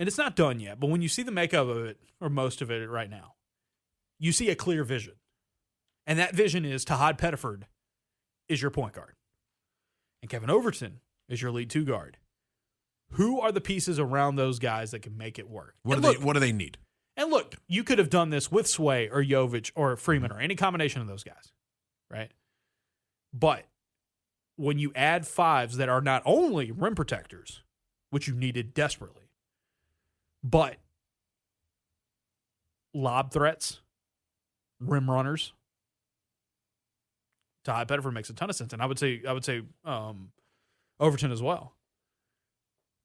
and it's not done yet, but when you see the makeup of it, or most of it right now, you see a clear vision. And that vision is Tahad Pettiford is your point guard. And Kevin Overton is your lead 2 guard. Who are the pieces around those guys that can make it work? What do they need? And look, you could have done this with Sway or Jovic or Freeman or any combination of those guys, right? But when you add 5s that are not only rim protectors, which you needed desperately, but lob threats, rim runners, Tahad Pettiford makes a ton of sense, and I would say Overton as well.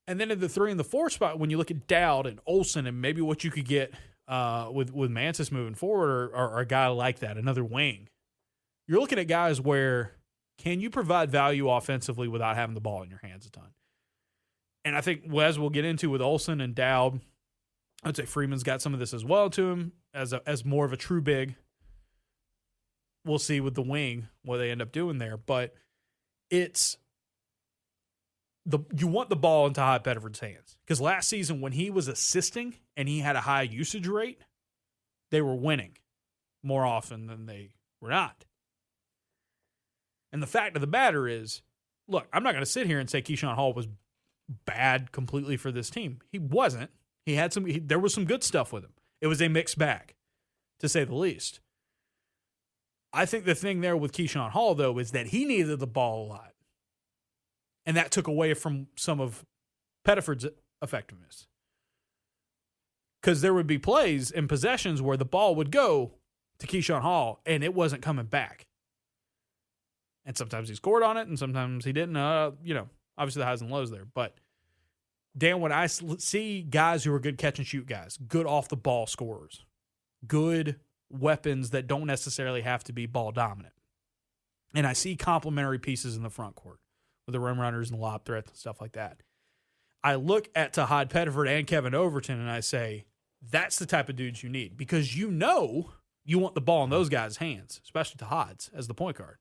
And then in the 3 and the 4 spot, when you look at Dowd and Olsen and maybe what you could get with Mantis moving forward or a guy like that, another wing, you're looking at guys where can you provide value offensively without having the ball in your hands a ton? And I think as we'll get into with Olsen and Dowd, I'd say Freeman's got some of this as well to him as more of a true big. We'll see with the wing what they end up doing there, but it's you want the ball in Tahad Pettiford's hands because last season when he was assisting and he had a high usage rate, they were winning more often than they were not. And the fact of the matter is, look, I'm not going to sit here and say Keyshawn Hall was bad completely for this team. He wasn't. He had there was some good stuff with him. It was a mixed bag, to say the least. I think the thing there with Keyshawn Hall, though, is that he needed the ball a lot. And that took away from some of Pettiford's effectiveness. Because there would be plays and possessions where the ball would go to Keyshawn Hall and it wasn't coming back. And sometimes he scored on it and sometimes he didn't. Obviously the highs and lows there. But, Dan, when I see guys who are good catch-and-shoot guys, good off-the-ball scorers, good weapons that don't necessarily have to be ball dominant, and I see complementary pieces in the front court with the rim runners and lob threats and stuff like that, I look at Tahad Pettiford and Kevin Overton and I say, that's the type of dudes you need because you want the ball in those guys' hands, especially Tahad's as the point guard.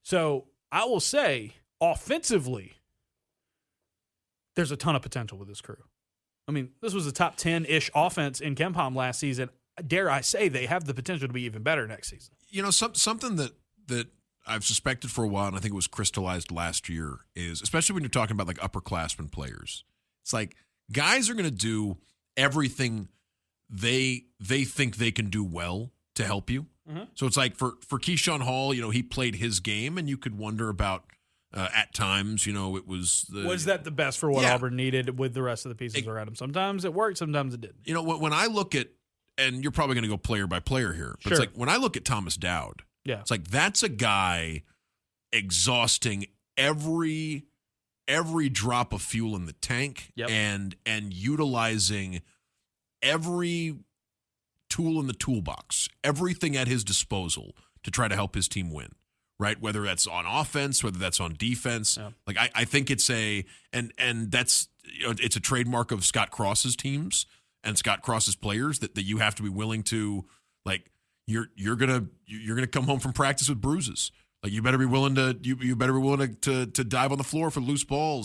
So I will say, offensively, there's a ton of potential with this crew. I mean, this was a top 10-ish offense in KenPom last season. Dare I say they have the potential to be even better next season. You know, something that I've suspected for a while, and I think it was crystallized last year, is especially when you're talking about like upperclassmen players, it's like guys are going to do everything they think they can do well to help you. Mm-hmm. So it's like for Keyshawn Hall, he played his game, and you could wonder about at times, it was that the best for what Auburn needed with the rest of the pieces around him? Sometimes it worked, sometimes it didn't. When I look at, and you're probably going to go player by player here, but It's like when I look at Thomas Dowd, it's like that's a guy exhausting every drop of fuel in the tank and utilizing every tool in the toolbox, everything at his disposal to try to help his team win, right? Whether that's on offense, whether that's on defense. Yeah. Like I think it's and that's it's a trademark of Scott Cross's teams and Scott Cross's players that you have to be willing to, like, you're gonna come home from practice with bruises. Like you better be willing to dive on the floor for loose balls